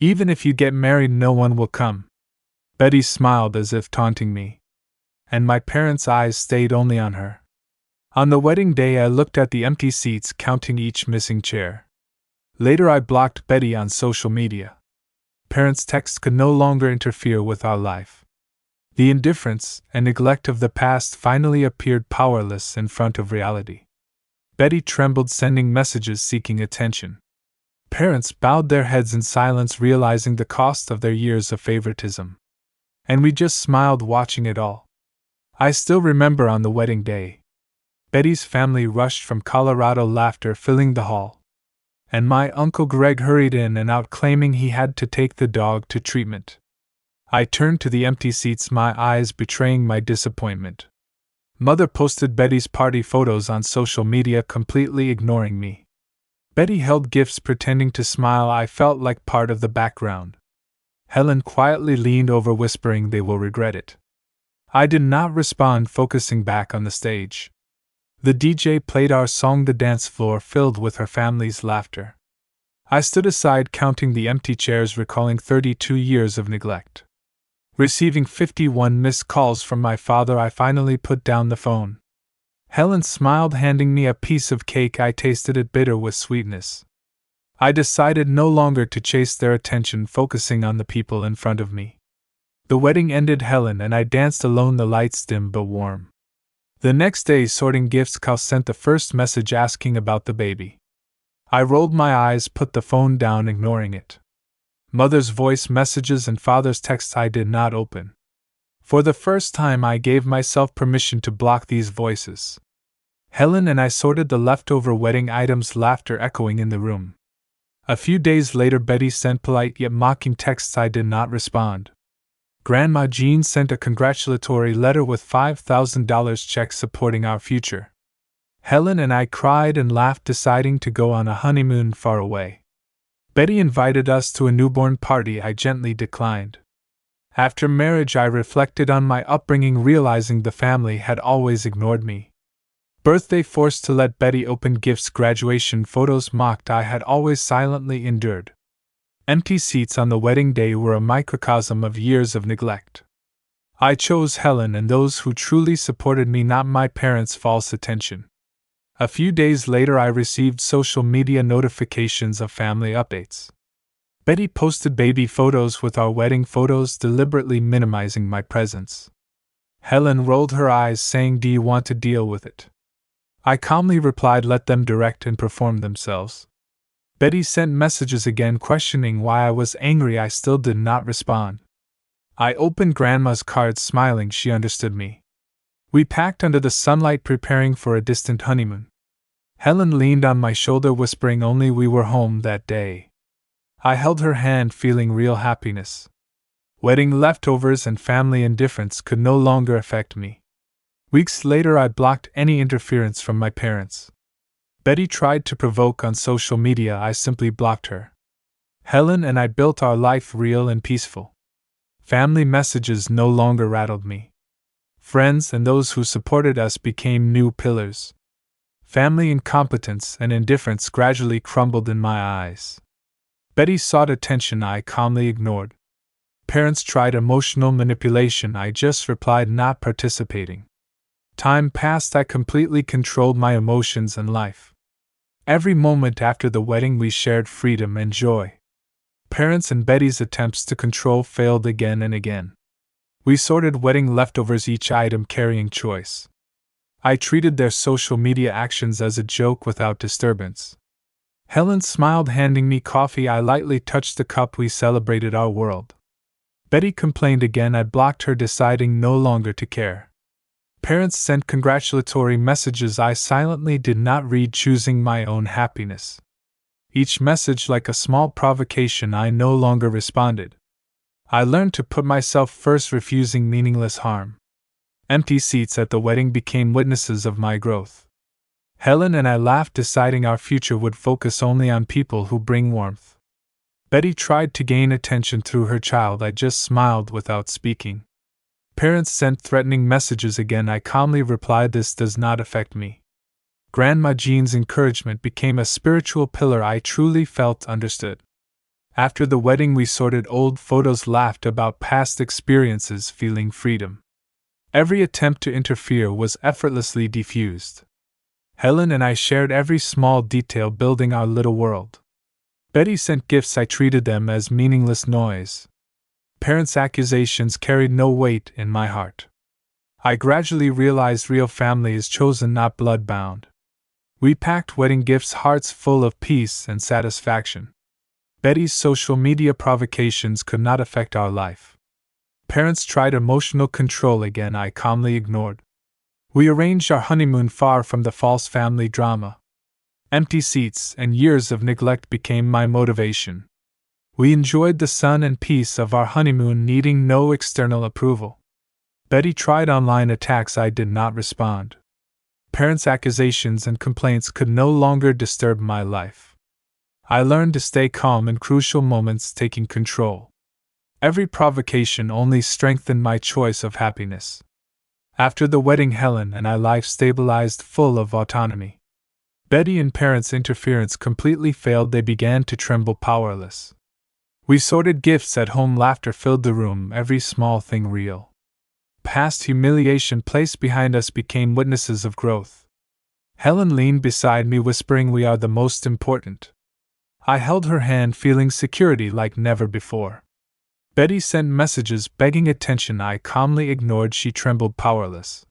Even if you get married, no one will come. Betty smiled as if taunting me, and my parents' eyes stayed only on her. On the wedding day, I looked at the empty seats, counting each missing chair. Later, I blocked Betty on social media. Parents' texts could no longer interfere with our life. The indifference and neglect of the past finally appeared powerless in front of reality. Betty trembled, sending messages seeking attention. Parents bowed their heads in silence, realizing the cost of their years of favoritism. And we just smiled watching it all. I still remember on the wedding day. Betty's family rushed from Colorado, laughter filling the hall. And my Uncle Greg hurried in and out, claiming he had to take the dog to treatment. I turned to the empty seats, my eyes betraying my disappointment. Mother posted Betty's party photos on social media, completely ignoring me. Betty held gifts, pretending to smile. I felt like part of the background. Helen quietly leaned over, whispering, "They will regret it." I did not respond, focusing back on the stage. The DJ played our song, the dance floor filled with her family's laughter. I stood aside, counting the empty chairs, recalling 32 years of neglect. Receiving 51 missed calls from my father, I finally put down the phone. Helen smiled, handing me a piece of cake. I tasted it, bitter with sweetness. I decided no longer to chase their attention, focusing on the people in front of me. The wedding ended, Helen and I danced alone, the lights dim but warm. The next day, sorting gifts, Cal sent the first message asking about the baby. I rolled my eyes, put the phone down, ignoring it. Mother's voice messages and father's texts I did not open. For the first time, I gave myself permission to block these voices. Helen and I sorted the leftover wedding items, laughter echoing in the room. A few days later, Betty sent polite yet mocking texts. I did not respond. Grandma Jean sent a congratulatory letter with $5,000 check supporting our future. Helen and I cried and laughed, deciding to go on a honeymoon far away. Betty invited us to a newborn party. I gently declined. After marriage, I reflected on my upbringing, realizing the family had always ignored me. Birthday forced to let Betty open gifts, graduation photos mocked. I had always silently endured. Empty seats on the wedding day were a microcosm of years of neglect. I chose Helen and those who truly supported me, not my parents' false attention. A few days later, I received social media notifications of family updates. Betty posted baby photos with our wedding photos, deliberately minimizing my presence. Helen rolled her eyes, saying, "Do you want to deal with it?" I calmly replied, "Let them direct and perform themselves." Betty sent messages again, questioning why I was angry. I still did not respond. I opened Grandma's cards, smiling. She understood me. We packed under the sunlight, preparing for a distant honeymoon. Helen leaned on my shoulder, whispering only we were home that day. I held her hand, feeling real happiness. Wedding leftovers and family indifference could no longer affect me. Weeks later, I blocked any interference from my parents. Betty tried to provoke on social media. I simply blocked her. Helen and I built our life real and peaceful. Family messages no longer rattled me. Friends and those who supported us became new pillars. Family incompetence and indifference gradually crumbled in my eyes. Betty sought attention. I calmly ignored. Parents tried emotional manipulation. I just replied, not participating. Time passed. I completely controlled my emotions and life. Every moment after the wedding, we shared freedom and joy. Parents and Betty's attempts to control failed again and again. We sorted wedding leftovers, each item carrying choice. I treated their social media actions as a joke without disturbance. Helen smiled, handing me coffee. I lightly touched the cup. We celebrated our world. Betty complained again. I blocked her, deciding no longer to care. Parents sent congratulatory messages. I silently did not read, choosing my own happiness. Each message like a small provocation. I no longer responded. I learned to put myself first, refusing meaningless harm. Empty seats at the wedding became witnesses of my growth. Helen and I laughed, deciding our future would focus only on people who bring warmth. Betty tried to gain attention through her child. I just smiled without speaking. Parents sent threatening messages again. I calmly replied, "This does not affect me." Grandma Jean's encouragement became a spiritual pillar. I truly felt understood. After the wedding, we sorted old photos, laughed about past experiences, feeling freedom. Every attempt to interfere was effortlessly diffused. Helen and I shared every small detail, building our little world. Betty sent gifts, I treated them as meaningless noise. Parents' accusations carried no weight in my heart. I gradually realized real family is chosen, not blood-bound. We packed wedding gifts, hearts full of peace and satisfaction. Betty's social media provocations could not affect our life. Parents tried emotional control again, I calmly ignored. We arranged our honeymoon far from the false family drama. Empty seats and years of neglect became my motivation. We enjoyed the sun and peace of our honeymoon, needing no external approval. Betty tried online attacks, I did not respond. Parents' accusations and complaints could no longer disturb my life. I learned to stay calm in crucial moments, taking control. Every provocation only strengthened my choice of happiness. After the wedding, Helen and I life stabilized, full of autonomy. Betty and parents' interference completely failed, they began to tremble powerless. We sorted gifts at home, laughter filled the room, every small thing real. Past humiliation placed behind us became witnesses of growth. Helen leaned beside me, whispering, "We are the most important." I held her hand, feeling security like never before. Betty sent messages begging attention, I calmly ignored, she trembled powerless.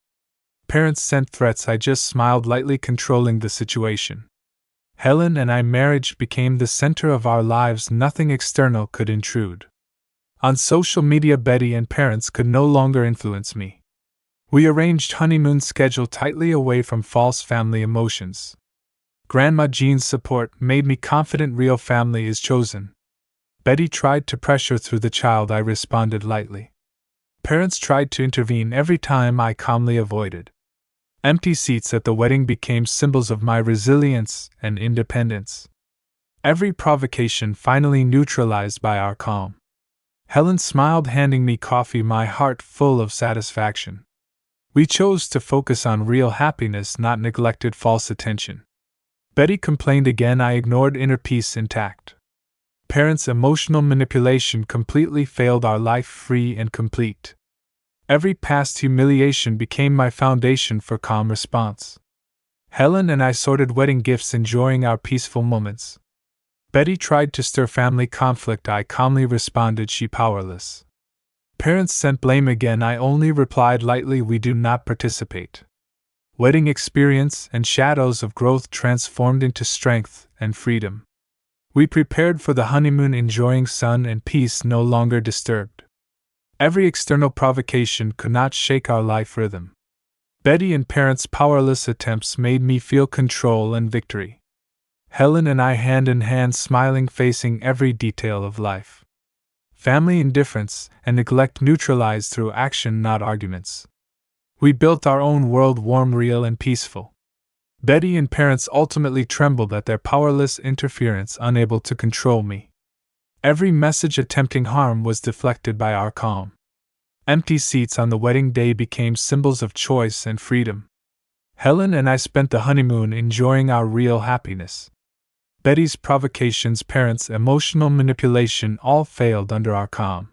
Parents sent threats, I just smiled lightly, controlling the situation. Helen and I marriage became the center of our lives, nothing external could intrude. On social media, Betty and parents could no longer influence me. We arranged honeymoon schedule tightly, away from false family emotions. Grandma Jean's support made me confident, real family is chosen. Betty tried to pressure through the child, I responded lightly. Parents tried to intervene, every time I calmly avoided. Empty seats at the wedding became symbols of my resilience and independence. Every provocation finally neutralized by our calm. Helen smiled, handing me coffee, my heart full of satisfaction. We chose to focus on real happiness, not neglected false attention. Betty complained again, I ignored, inner peace intact. Parents' emotional manipulation completely failed, our life free and complete. Every past humiliation became my foundation for calm response. Helen and I sorted wedding gifts, enjoying our peaceful moments. Betty tried to stir family conflict, I calmly responded, she powerless. Parents sent blame again, I only replied lightly, we do not participate. Wedding experience and shadows of growth transformed into strength and freedom. We prepared for the honeymoon, enjoying sun and peace, no longer disturbed. Every external provocation could not shake our life rhythm. Betty and parents' powerless attempts made me feel control and victory. Helen and I hand in hand, smiling, facing every detail of life. Family indifference and neglect neutralized through action, not arguments. We built our own world, warm, real, and peaceful. Betty and parents ultimately trembled at their powerless interference, unable to control me. Every message attempting harm was deflected by our calm. Empty seats on the wedding day became symbols of choice and freedom. Helen and I spent the honeymoon enjoying our real happiness. Betty's provocations, parents' emotional manipulation all failed under our calm.